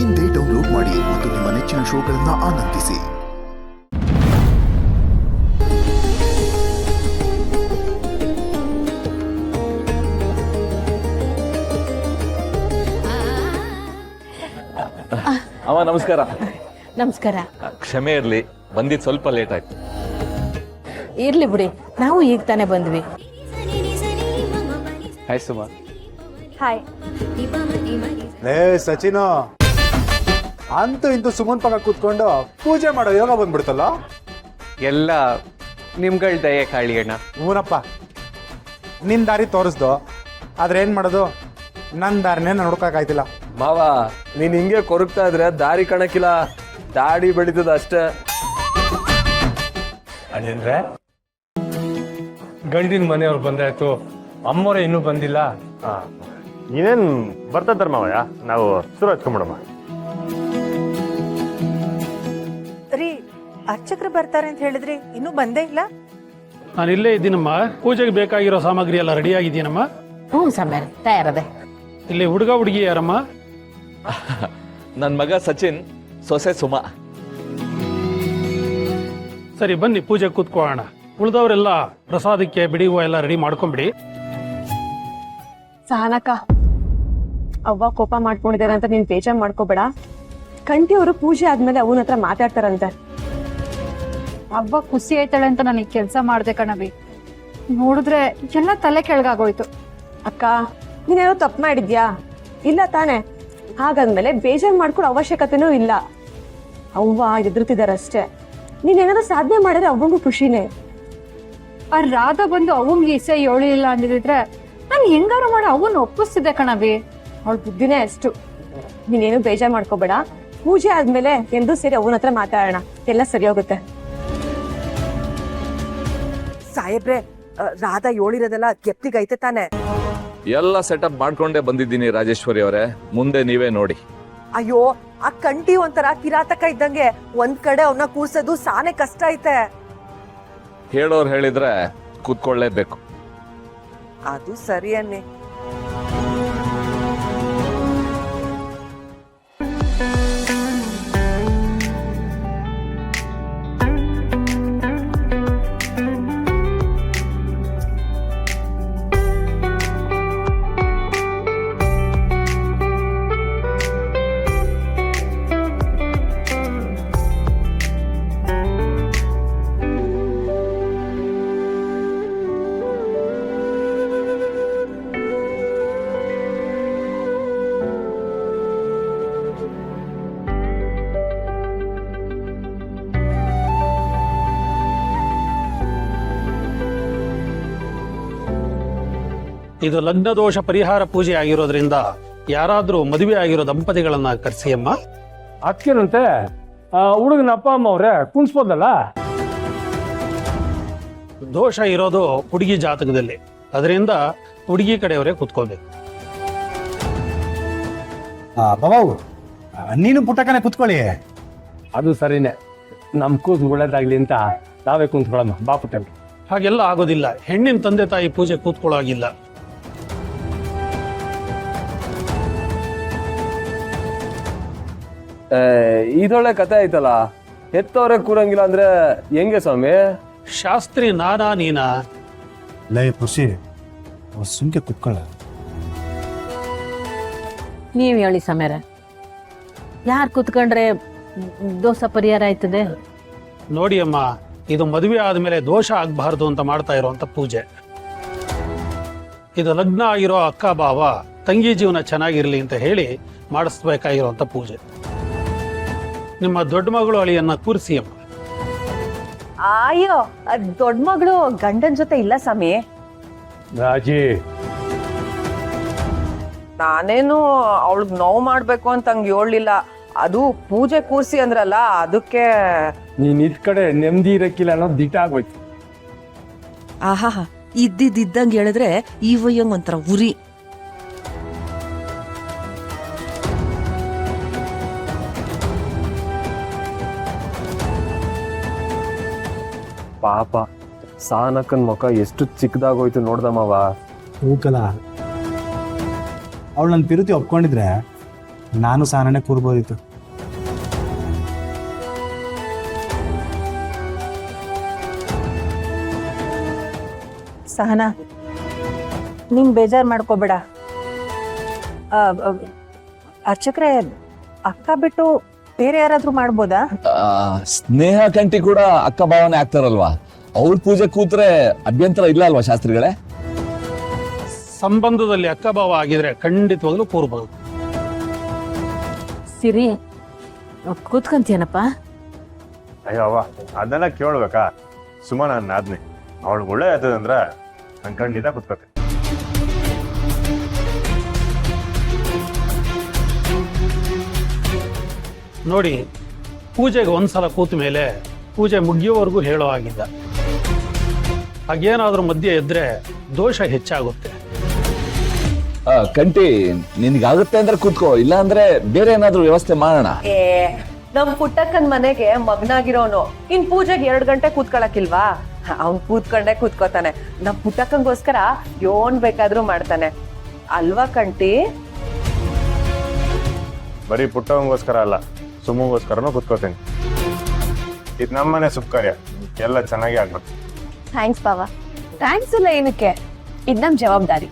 ಇಂದೇ ಡೌನ್ಲೋಡ್ ಮಾಡಿ ಮತ್ತು ನಿಮ್ಮ ನೆಚ್ಚಿನ ಶೋಗಳನ್ನು ಆನಂದಿಸಿ. ಅಮ್ಮ ನಮಸ್ಕಾರ. ನಮಸ್ಕಾರ. ಕ್ಷಮೆ ಇರಲಿ, ಬಂದಿದ್ದು ಸ್ವಲ್ಪ ಲೇಟ್ ಆಯ್ತು. ಇರ್ಲಿ ಬಿಡಿ, ನಾವು ಈಗ ತಾನೇ ಬಂದ್ವಿ. ಹಾಯ್ ಸುಮಾ. ಹಾಯ್. ಲೇ ಸಚಿನು, ಅಂತೂ ಇಂತೂ ಸುಮನ್ ಪಕ್ಕ ಕೂತ್ಕೊಂಡು ಪೂಜೆ ಮಾಡೋ ಯೋಗ ಬಂದ್ಬಿಡ್ತಲ್ಲ. ಎಲ್ಲ ನಿಮ್ಗಳ ದಯೆ ಕಾಳಿ ಅಣ್ಣ. ಹೂನಪ್ಪ, ನಿನ್ ದಾರಿ ತೋರಿಸ್ದು, ಆದ್ರೆ ಏನ್ ಮಾಡೋದು, ನನ್ನ ದಾರಿನೇ ನಾನು ಹುಡ್ಕಾಕಾಯ್ತಿಲ್ಲ. ಮಾವ, ನೀನ್ ಹಿಂಗೆ ಕೊರಗ್ತಾ ಇದ್ರೆ ದಾರಿ ಕಾಣಕ್ಕಿಲ್ಲ, ದಾಡಿ ಬೆಳೀತದ ಅಷ್ಟೇ. ಅದೇಂದ್ರೆ ಗಂಡಿನ ಮನೆಯವ್ರು ಬಂದಾಯ್ತು, ಅಮ್ಮವ್ರೆ ಇನ್ನೂ ಬಂದಿಲ್ಲ. ಇನ್ನೇನ್ ಬರ್ತದಾರ ಮಾವಯ್ಯ, ನಾವು ಶುರು ಹಚ್ಕೊಂಬಿಡಮ್ಮ. ರೀ, ಅರ್ಚಕರು ಬರ್ತಾರೆ ಅಂತ ಹೇಳಿದ್ರಿ, ಇನ್ನೂ ಬಂದೇ ಇಲ್ಲ. ನಾನು ಇಲ್ಲೇ ಇದ್ದೀನಮ್ಮ, ಪೂಜೆಗೆ ಬೇಕಾಗಿರೋ ಸಾಮಗ್ರಿ ಎಲ್ಲ ರೆಡಿ ಆಗಿದ್ದೀನಮ್ಮ. ಹ್ಞೂ ಸಮೀರ್, ತಯಾರದೆ. ಇಲ್ಲಿ ಹುಡುಗ ಹುಡುಗಿ ಯಾರಮ್ಮ? ನನ್ನ ಮಗ ಸಚಿನ್, ಸೊಸೆ ಸುಮಾ. ಸರಿ ಬನ್ನಿ ಪೂಜೆ ಕೂತ್ಕೊಳ್ಳೋಣ. ಉಳಿದವರೆಲ್ಲ ಪ್ರಸಾದಕ್ಕೆ ಬಿಡಿ ಹೂವು ಎಲ್ಲ ರೆಡಿ ಮಾಡ್ಕೊಂಬಿಡಿ. ಸಹನಕ, ಅವ್ವ ಕೋಪ ಮಾಡ್ಕೊಂಡಿದ್ದಾರೆ ಅಂತ ನೀನ್ ಬೇಜಾರ್ ಮಾಡ್ಕೋಬೇಡ. ಕಂಠಿ ಅವರು ಪೂಜೆ ಆದ್ಮೇಲೆ ಅವನ ಹತ್ರ ಮಾತಾಡ್ತಾರಂತೆ. ಅವ್ವ ಖುಷಿ ಆಯ್ತಾಳೆ ಅಂತ ನನಗೆ ಕೆಲಸ ಮಾಡ್ದೆ ಕಣವಿ. ನೋಡಿದ್ರೆ ಎಲ್ಲ ತಲೆ ಕೆಳಗಾಗೋಯ್ತು. ಅಕ್ಕ, ನೀನೇನೋ ತಪ್ಪು ಮಾಡಿದ್ಯಾ? ಇಲ್ಲ ತಾನೆ? ಹಾಗಂದ್ಮೇಲೆ ಬೇಜಾರ್ ಮಾಡ್ಕೊಳ್ಳೋ ಅವಶ್ಯಕತೆನೂ ಇಲ್ಲ. ಅವ್ವ ಎದುರ್ತಿದಾರಷ್ಟೇ. ನೀನೇನಾದ್ರೂ ಸಾಧನೆ ಮಾಡಿದ್ರೆ ಅವ್ವಂಗೂ ಖುಷಿನೇ. ಆ ರಾಧ ಬಂದು ಅವಂಗೆ ಇಸೆ ಹೇಳಿಲ್ಲ ಅಂದಿದ್ರೆ ನಾನು ಹೆಂಗಾರು ಮಾಡಿ ಅವನ್ನ ಒಪ್ಪಿಸ್ತಿದ್ದೆ ಕಣವಿ. ಅವಳ ಬುದ್ಧಿನೇ ಅಷ್ಟು. ನೀನೇನು ಬೇಜಾರ್ ಮಾಡ್ಕೋಬೇಡ. ಪೂಜೆ ಆದ್ಮೇಲೆ ಎಂದು ಸೇರಿ ಅವನ ಹತ್ರ ಮಾತಾಡೋಣ, ಎಲ್ಲ ಸರಿ ಹೋಗುತ್ತೆ. ಸಾಹೇಬ್ರೆ, ರಾಧಾ ಹೇಳಿರೋದೆಲ್ಲ ಕೆಪ್ತಿಗೈತೆ ತಾನೆ? ಎಲ್ಲ ಸೆಟಪ್ ಮಾಡ್ಕೊಂಡೇ ಬಂದಿದ್ದೀನಿ ರಾಜೇಶ್ವರಿ ಅವರೇ, ಮುಂದೆ ನೀವೇ ನೋಡಿ. ಅಯ್ಯೋ, ಆ ಕಂಠಿ ಒಂಥರ ಕಿರಾತಕ ಇದ್ದಂಗೆ, ಒಂದ್ ಕಡೆ ಅವನ್ನ ಕೂರ್ಸೋದು ಸಾನೆ ಕಷ್ಟ ಐತೆ. ಹೇಳೋರು ಹೇಳಿದ್ರೆ ಕೂತ್ಕೊಳ್ಳೇಬೇಕು. ಅದು ಸರಿ ಅನ್ನಿ. ಇದು ಲಗ್ನ ದೋಷ ಪರಿಹಾರ ಪೂಜೆ ಆಗಿರೋದ್ರಿಂದ ಯಾರಾದ್ರೂ ಮದುವೆ ಆಗಿರೋ ದಂಪತಿಗಳನ್ನ ಕರೆಸಿ ಅಮ್ಮ. ಅದಕ್ಕೇನಂತೆ, ಹುಡುಗನ ಅಪ್ಪ ಅಮ್ಮ ಅವ್ರೆ ಕುಣಿಸ್ಬೋದಲ್ಲ. ದೋಷ ಇರೋದು ಹುಡುಗಿ ಜಾತಕದಲ್ಲಿ, ಅದರಿಂದ ಹುಡುಗಿ ಕಡೆಯವರೇ ಕುತ್ಕೋಬೇಕು. ಬಾಬು, ನೀನು ಪುಟ್ಟಕ್ಕನೆ ಕುತ್ಕೊಳ್ಳಿ. ಅದು ಸರಿನೇ, ನಮ್ ಕೂಸು ಒಳ್ಳೇದಾಗ್ಲಿ ಅಂತ ನಾವೇ ಕುಂತ್ಕೊಳ್ಳೋಣ. ಬಾ ಪುಟ್ಟ. ಹಾಗೆಲ್ಲ ಆಗೋದಿಲ್ಲ, ಹೆಣ್ಣಿನ ತಂದೆ ತಾಯಿ ಪೂಜೆ ಕೂತ್ಕೊಳ್ಳೋಗಿಲ್ಲ. ಇದೊಳ್ಳೆ ಕತೆ ಆಯ್ತಲ್ಲ, ಹೆತ್ತವ್ರೆ ಕೂರಂಗಿಲ್ಲ ಅಂದ್ರೆ ಹೆಂಗೆ ಸ್ವಾಮಿ? ಶಾಸ್ತ್ರಿ ನಾನಾ ನೀನಾ? ಲೇ ಖುಷಿ, ಸುಮ್ಕೆ ಕುತ್ಕೊಳ್ಳ. ನೀವ್ ಹೇಳಿ ಸಮೀರ, ಯಾರು ಕೂತ್ಕೊಂಡ್ರೆ ದೋಷ ಪರಿಹಾರ ಆಯ್ತದೆ? ನೋಡಿ ಅಮ್ಮ, ಇದು ಮದುವೆ ಆದ್ಮೇಲೆ ದೋಷ ಆಗ್ಬಾರ್ದು ಅಂತ ಮಾಡ್ತಾ ಇರುವಂತ ಪೂಜೆ. ಇದು ಲಗ್ನ ಆಗಿರೋ ಅಕ್ಕ ಬಾವ ತಂಗಿ ಜೀವನ ಚೆನ್ನಾಗಿರ್ಲಿ ಅಂತ ಹೇಳಿ ಮಾಡಿಸ್ಬೇಕಾಗಿರುವಂತ ಪೂಜೆ. ನಿಮ್ಮ ದೊಡ್ಡ ಮಗಳು ಅಳಿಯನ್ನ ಕೂರಿಸಿ ಅಮ್ಮ. ಅಯ್ಯೋ, ದೊಡ್ಡ ಮಗಳು ಗಂಡನ್ ಜೊತೆ ಇಲ್ಲ ಸ್ವಾಮಿ. ರಾಜಿ, ನಾನೇನು ಅವಳಗ್ ನೋವು ಮಾಡ್ಬೇಕು ಅಂತ ಹಂಗೆ ಹೇಳಲಿಲ್ಲ. ಅದು ಪೂಜೆ ಕೂರ್ಸಿ ಅಂದ್ರಲ್ಲ, ಅದಕ್ಕೆ. ನೀನ್ ಇದ್ ಕಡೆ ನೆಮ್ಮದಿ ಇರಕ್ಕಿಲ್ಲ ಅನ್ನೋದು ದಿಟ ಆಗೋಯ್ತು. ಆಹಾ, ಇದ್ದಿದ್ದಂಗೆ ಹೇಳಿದ್ರೆ ಈ ವಯ್ಯಂಗ್ ಒಂಥರ ಉರಿ. ಪಾಪ ಸಾನಕ್ಕನ್ ಮುಖ ಎಷ್ಟು ಚಿಕ್ಕದಾಗೋಯ್ತು ನೋಡ್ದಮ್ಮವ. ಹೂಕಲ, ಅವಳು ನನ್ನ ಪಿರುತಿ ಒಪ್ಕೊಂಡಿದ್ರೆ ನಾನು ಸಾನನೆ ಕೂರ್ಬೋದಿತ್ತು. ಸಹನಾ ನೀನ್ ಬೇಜಾರ್ ಮಾಡ್ಕೋಬೇಡ. ಅರ್ಚಕ್ರೆ ಅಕ್ಕ ಬಿಟ್ಟು ಬೇರೆ ಯಾರಾದ್ರೂ ಮಾಡ್ಬೋದಾ? ಸ್ನೇಹ ಕಂಟಿ ಕೂಡ ಅಕ್ಕ ಭಾವನೆ ಆಗ್ತಾರಲ್ವಾ, ಅವ್ರ ಪೂಜೆ ಕೂತ್ರೆ ಅಭ್ಯಂತರ ಇಲ್ಲ ಅಲ್ವಾ ಶಾಸ್ತ್ರಿಗಳೇ? ಸಂಬಂಧದಲ್ಲಿ ಅಕ್ಕ ಭಾವ ಆಗಿದ್ರೆ ಖಂಡಿತವಾಗ್ಲೂ ಕೂರ್ಬಹುದು. ಸಿರಿ ಕೂತ್ಕೊಂತೀಯನಪ್ಪ? ಅಯ್ಯೋ ಅವ್ವ, ಅದನ್ನೆಲ್ಲ ಕೇಳ್ಬೇಕಾ? ಸುಮ್ಮ ನನ್ನ ಆದ್ನಿ ಅವಳಿಗೆ ಒಳ್ಳೆ ಆಯ್ತದಂದ್ರೆ ನನ್ ಖಂಡಿತ ಕುತ್ಕೋತೆ. ನೋಡಿ, ಪೂಜೆಗೆ ಒಂದ್ಸಲ ಕೂತ ಮೇಲೆ ಪೂಜೆ ಮುಗಿಯೋವರೆಗೂ ಹೇಳೋ ಆಗಿದ್ದ. ಹಾಗೇನಾದ್ರೂ ಮಧ್ಯೆ ಇದ್ರೆ ದೋಷ ಹೆಚ್ಚಾಗುತ್ತೆ. ಕಂಟಿ ನಿನ್ಗಾಗುತ್ತೆ ಅಂದ್ರೆ ಕೂತ್ಕೋ, ಇಲ್ಲ ಅಂದ್ರೆ ಬೇರೆ ಏನಾದ್ರೂ ವ್ಯವಸ್ಥೆ ಮಾಡೋಣ. ನಮ್ ಪುಟ್ಟಕ್ಕನ್ ಮನೆಗೆ ಮಗ್ನಾಗಿರೋನು ಇನ್ ಪೂಜೆಗೆ 2 ಗಂಟೆ ಕೂತ್ಕೊಳಕಿಲ್ವಾ? ಅವ್ನ್ ಕೂತ್ಕೊಂಡೇ ಕೂತ್ಕೋತಾನೆ. ನಮ್ ಪುಟ್ಟಕ್ಕಂಗೋಸ್ಕರ ಯೋನ್ ಬೇಕಾದ್ರೂ ಮಾಡ್ತಾನೆ ಅಲ್ವಾ ಕಂಟಿ? ಬರೀ ಪುಟ್ಟವಂಗೋಸ್ಕರ ಅಲ್ಲ, ಸುಮ್ಮಗೋಸ್ಕರನೂ ಕುತ್ಕೋತೀನಿ. ಇದು ನಮ್ಮನೆ ಸುಖ ಕಾರ್ಯ, ಎಲ್ಲ ಚೆನ್ನಾಗಿ ಆಗ್ಬೇಕು. ಥ್ಯಾಂಕ್ಸ್ ಬಾವ. ಥ್ಯಾಂಕ್ಸ್ ಇಲ್ಲ ಏನಕ್ಕೆ, ಇದು ನಮ್ ಜವಾಬ್ದಾರಿ.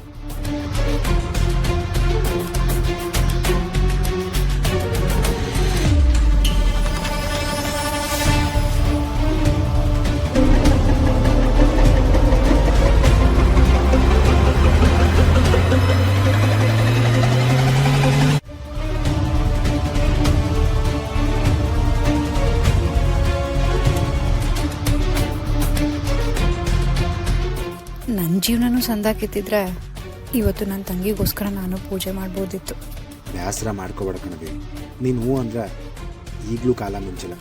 ನನ್ನ ಜೀವನನೂ ಸಂದಾಕಿತ್ತಿದ್ರೆ ಇವತ್ತು ನನ್ನ ತಂಗಿಗೋಸ್ಕರ ನಾನು ಪೂಜೆ ಮಾಡ್ಬೋದಿತ್ತು. ಬೇಸರ ಮಾಡ್ಕೋಬೇಡ ಕಣವಿ, ನೀನು ಹೂ ಅಂದ್ರೆ ಈಗಲೂ ಕಾಲ ಮುಂಚಿಲ್ಲ.